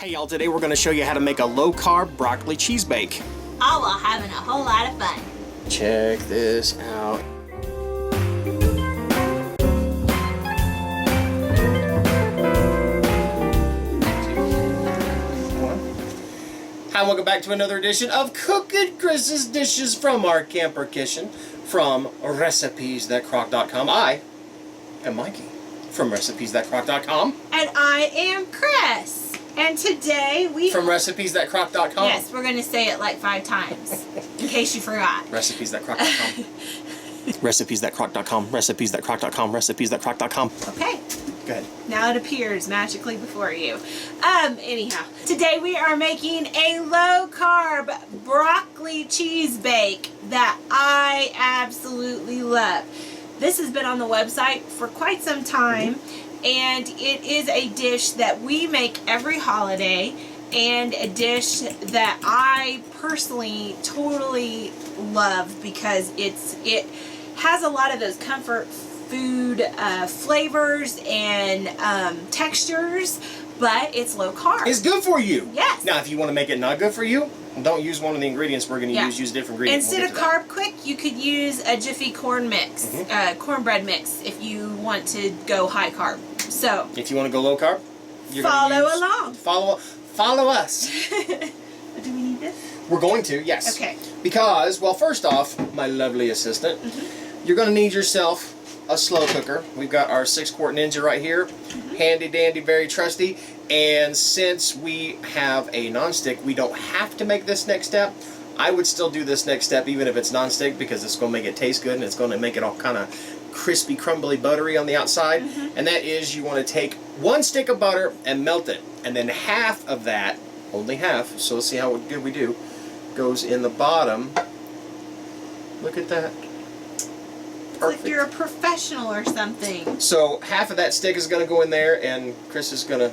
Hey y'all, today we're going to show you how to make a low-carb broccoli cheese bake. All while having a whole lot of fun. Check this out. Hi, welcome back to another edition of Cookin' Chris's Dishes from our camper kitchen from ReaderRecipes.com. I am Mikey from ReaderRecipes.com. And I am Cris. And today we... From ReaderRecipes.com. Yes, we're going to say it like 5 times, in case you forgot. ReaderRecipes.com. ReaderRecipes.com. ReaderRecipes.com. ReaderRecipes.com. Okay. Good. Now it appears magically before you. Anyhow, today we are making a low-carb broccoli cheese bake that I absolutely love. This has been on the website for quite some time, and it is a dish that we make every holiday, and a dish that I personally totally love because it has a lot of those comfort food flavors and textures, but it's low carb. It's good for you. Yes. Now, if you want to make it not good for you, don't use one of the ingredients we're going to use a different ingredient. Instead of carb quick, you could use a Jiffy corn mix, cornbread mix, if you want to go high carb. So, if you want to go low carb, you're follow along. Follow us. Do we need this? We're going to, yes. Okay. Because, well, first off, my lovely assistant, you're going to need yourself a slow cooker. We've got our 6-quart Ninja right here, handy dandy, very trusty. And since we have a non-stick, we don't have to make this next step. I would still do this next step even if it's non-stick, because it's going to make it taste good and it's going to make it all kind of crispy, crumbly, buttery on the outside. And that is, you want to take 1 stick of butter and melt it, and then half of that, only half, so let's see how good we do, goes in the bottom. Look at that. Perfect. Like you're a professional or something. So half of that stick is going to go in there, and Cris is going to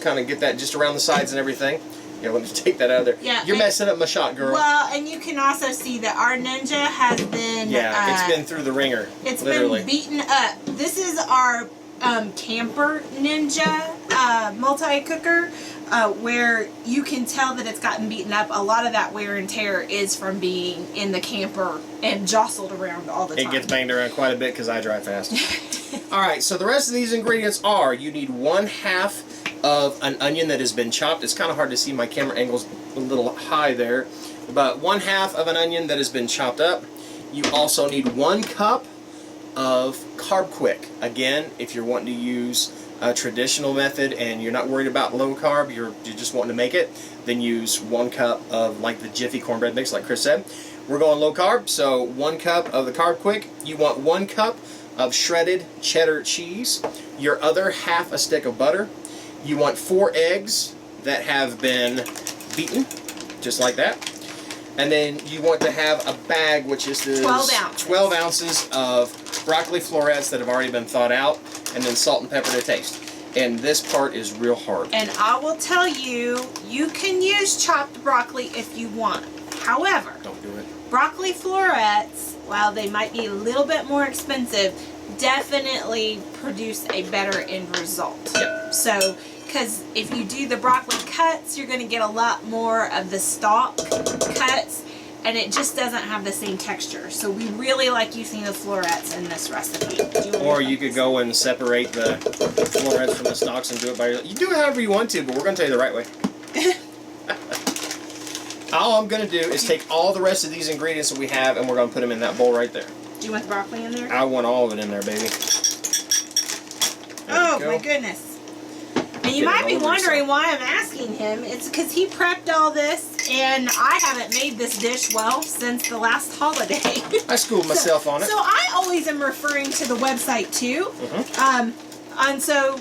kind of get that just around the sides and everything. Yeah, let me take that out of there. Yeah, you're messing up my shot, girl. Well, and you can also see that our Ninja has been... Yeah, it's been through the ringer. It's literally been beaten up. This is our camper Ninja multi-cooker, where you can tell that it's gotten beaten up. A lot of that wear and tear is from being in the camper and jostled around all the time. It gets banged around quite a bit because I drive fast. Alright, so the rest of these ingredients are, you need 1/2 of an onion that has been chopped. It's kind of hard to see, my camera angle's a little high there, but 1/2 of an onion that has been chopped up. You also need 1 cup of Carb Quick. Again, if you're wanting to use a traditional method and you're not worried about low carb, you're just wanting to make it, then use 1 cup of like the Jiffy cornbread mix like Cris said. We're going low carb, so 1 cup of the Carb Quick. You want 1 cup of shredded cheddar cheese, your other half a stick of butter. You want 4 eggs that have been beaten, just like that. And then you want to have a bag, which is 12 ounces of broccoli florets that have already been thawed out, and then salt and pepper to taste. And this part is real hard. And I will tell you, you can use chopped broccoli if you want. However, don't do it. Broccoli florets, while they might be a little bit more expensive, definitely produce a better end result. Yep. So, because if you do the broccoli cuts, you're going to get a lot more of the stalk cuts, and it just doesn't have the same texture. So we really like using the florets in this recipe. Or you could go and separate the florets from the stalks and do it by yourself. You do it however you want to, but we're going to tell you the right way. All I'm going to do is take all the rest of these ingredients that we have, and we're going to put them in that bowl right there. Do you want the broccoli in there? I want all of it in there, baby. Oh, my goodness. And you might be wondering why I'm asking him. It's because he prepped all this, and I haven't made this dish well since the last holiday. I schooled myself on it. So I always am referring to the website too. And so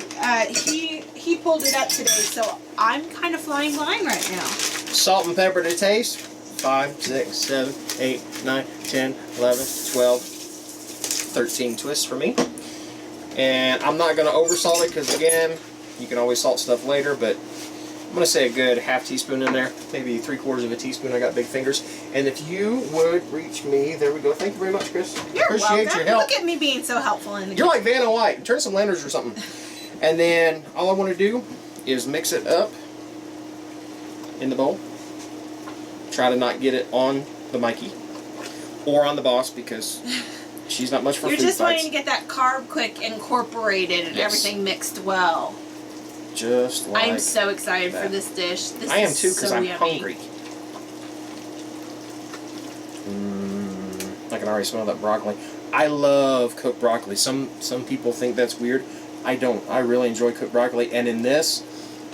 he pulled it up today, so I'm kind of flying blind right now. Salt and pepper to taste. 5, 6, 7, 8, 9, 10, 11, 12, 13 twists for me. And I'm not going to oversalt it because, again, you can always salt stuff later, but I'm going to say a good ½ teaspoon in there, maybe 3/4 of a teaspoon. I got big fingers. And if you would reach me, there we go. Thank you very much, Cris. You're Appreciate welcome. your help. Look at me being so helpful in the You're like Vanna White. Turn some lanterns or something. And then all I want to do is mix it up in the bowl. Try to not get it on the Mikey or on the boss because she's not much for You're food just fights. wanting to get that carb quick incorporated and Yes. everything mixed well. Just like I'm so excited for that. this dish. This I am is too because so I'm yummy. hungry. I can already smell that broccoli. I love cooked broccoli. Some people think that's weird. I don't. I really enjoy cooked broccoli, and in this,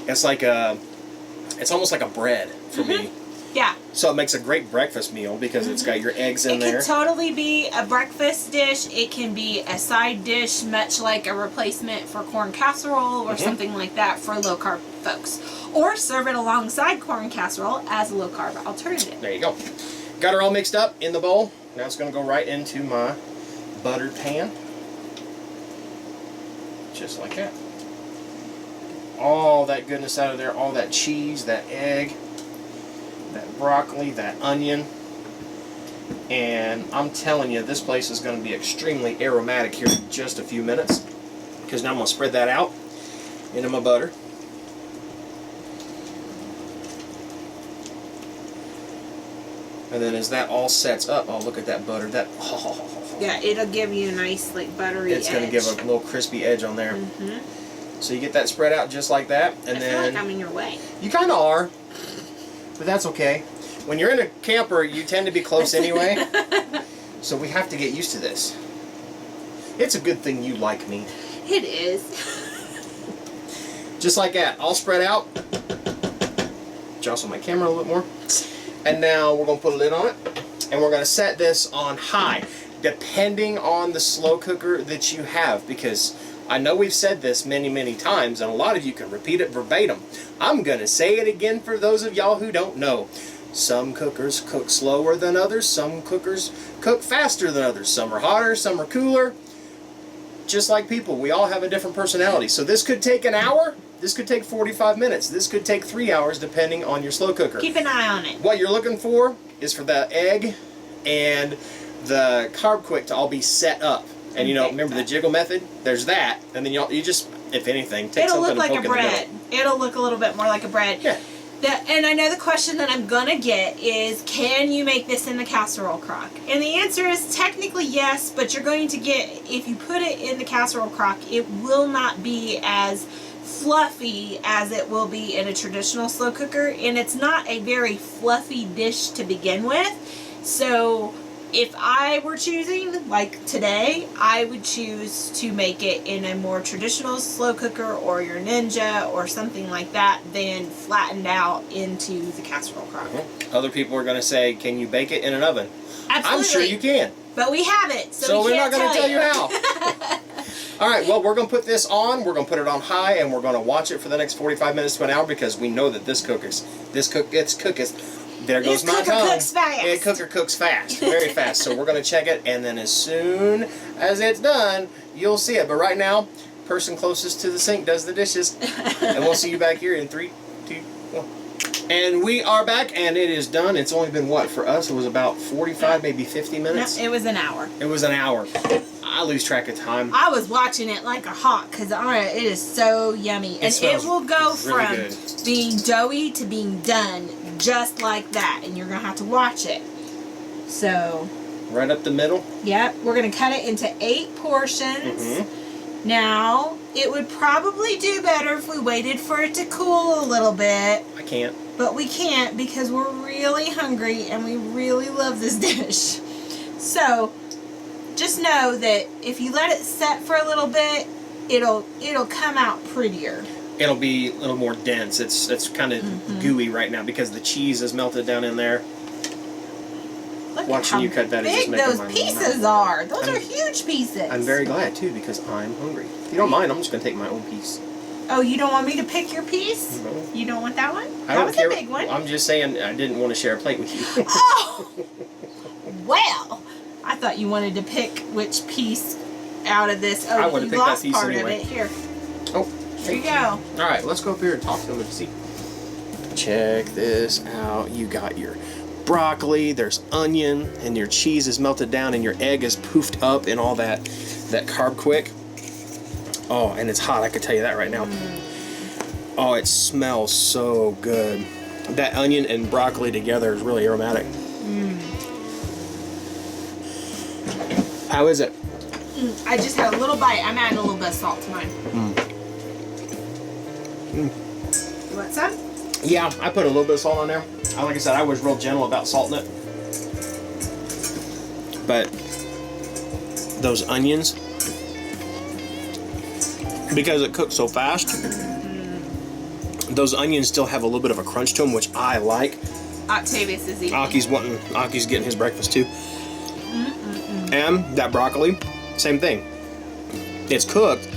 it's like it's almost like a bread for me. Yeah. So it makes a great breakfast meal because it's got your eggs in It there. can totally be a breakfast dish. It can be a side dish, much like a replacement for corn casserole or something like that for low carb folks. Or serve it alongside corn casserole as a low carb alternative. There you go. Got her all mixed up in the bowl. Now it's going to go right into my buttered pan. Just like that. All that goodness out of there, all that cheese, that egg, that broccoli, that onion. And I'm telling you, this place is going to be extremely aromatic here in just a few minutes. Because now I'm going to spread that out into my butter. And then as that all sets up, oh, look at that butter. That Yeah, it'll give you a nice, like, buttery it's edge. going to give a little crispy edge on there. So you get that spread out just like that. And I then feel like I'm in your way. you kind of are, but that's okay. When you're in a camper, you tend to be close anyway. So we have to get used to this. It's a good thing you like me. It is. Just like that, all spread out. Jostle my camera a little bit more. And now we're going to put a lid on it. And we're going to set this on high, depending on the slow cooker that you have. Because I know we've said this many, many times, and a lot of you can repeat it verbatim. I'm going to say it again for those of y'all who don't know. Some cookers cook slower than others. Some cookers cook faster than others. Some are hotter, some are cooler. Just like people, we all have a different personality. So this could take an hour. This could take 45 minutes. This could take 3 hours depending on your slow cooker. Keep an eye on it. What you're looking for is for the egg and the carb quick to all be set up. And you know, remember the jiggle method? There's that. And then you just, if anything, take It'll something look and like poke a in the bread. middle. It'll look a little bit more like a bread. Yeah. And I know the question that I'm going to get is, can you make this in the casserole crock? And the answer is technically yes, but you're going to get, if you put it in the casserole crock, it will not be as fluffy as it will be in a traditional slow cooker. And it's not a very fluffy dish to begin with. So if I were choosing, like today, I would choose to make it in a more traditional slow cooker or your Ninja or something like that than flattened out into the casserole crock. Other people are going to say, can you bake it in an oven? Absolutely. I'm sure you can. But we haven't, So we we're not can't going to tell you how. how. All right, well, we're going to put this on. We're going to put it on high, and we're going to watch it for the next 45 minutes to an hour because we know that this cooks. There goes This my cooker tongue. cooks fast. It cooker cooks fast, very fast. So we're going to check it, and then as soon as it's done, you'll see it. But right now, person closest to the sink does the dishes, and we'll see you back here in 3, 2, 1. And we are back, and it is done. It's only been, what, for us? It was about 45, maybe 50 minutes? No, it was an hour. It was an hour. I lose track of time. I was watching it like a hawk because it is so yummy. And it will go really from good. being doughy to being done just like that. And you're going to have to watch it. So, Right up the middle. yep, we're going to cut it into 8 portions. Now, it would probably do better if we waited for it to cool a little bit. I can't. But we can't because we're really hungry and we really love this dish. So, just know that if you let it set for a little bit, it'll come out prettier. It'll be a little more dense. It's kind of gooey right now because the cheese is melted down in there. Look Watching at you cut that how is just big making those my pieces mouth. are. Those are huge pieces. I'm very glad too because I'm hungry. If you don't mind, I'm just going to take my own piece. Oh, you don't want me to pick your piece? No. You don't want that one? I That don't was care. a big one. I'm just saying I didn't want to share a plate with you. Oh! Well, I thought you wanted to pick which piece out of this. Oh, I would've you picked that lost piece part anyway. of it. Here. Oh, There you go. All right, let's go up here and talk to them and see. Check this out. You got your broccoli, there's onion, and your cheese is melted down, and your egg is poofed up in all that carb quick. Oh, and it's hot. I can tell you that right now. Oh, it smells so good. that onion and broccoli together is really aromatic. How is it? I just had a little bite. I'm adding a little bit of salt to mine. You want some? Yeah, I put a little bit of salt on there. Like I said, I was real gentle about salting it. But those onions, because it cooks so fast, those onions still have a little bit of a crunch to them, which I like. Octavius is eating. Aki's getting his breakfast too. And that broccoli, same thing. It's cooked,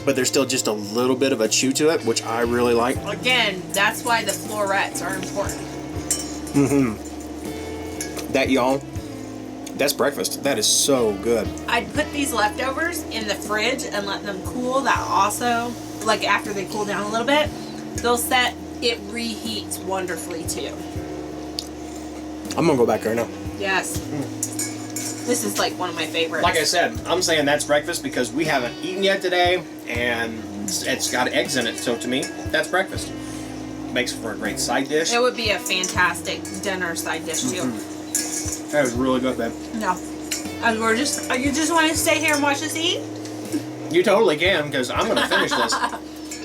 but there's still just a little bit of a chew to it, which I really like. Again, that's why the florets are important. That, y'all, that's breakfast. That is so good. I'd put these leftovers in the fridge and let them cool. That also, like after they cool down a little bit, they'll set, it reheats wonderfully too. I'm gonna go back right now. Yes. This is like one of my favorites. Like I said, I'm saying that's breakfast because we haven't eaten yet today, and it's got eggs in it. So to me, that's breakfast. Makes for a great side dish. It would be a fantastic dinner side dish too. That was really good, babe. No. You just want to stay here and watch us eat? You totally can, because I'm going to finish this.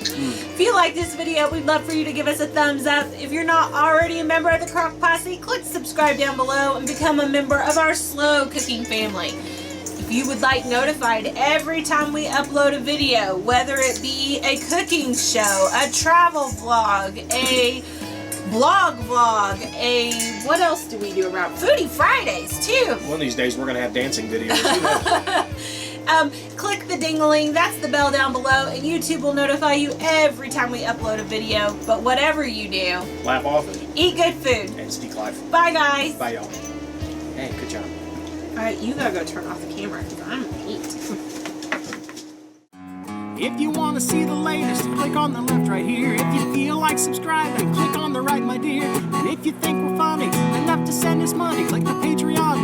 If you like this video, we'd love for you to give us a thumbs up. If you're not already a member of the Crock Posse, click subscribe down below and become a member of our slow cooking family. If you would like notified every time we upload a video, whether it be a cooking show, a travel vlog, a blog vlog, what else do we do around Foodie Fridays too? One of these days we're going to have dancing videos. Who knows? Click the ding-a-ling, that's the bell down below, and YouTube will notify you every time we upload a video. But whatever you do, laugh often. Eat good food. And speak life. Bye, guys. Bye, y'all. Hey, good job. Alright, you gotta go turn off the camera because I'm gonna eat. If you want to see the latest, click on the left right here. If you feel like subscribing, click on the right, my dear. And if you think we're funny enough to send us money, click the Patreon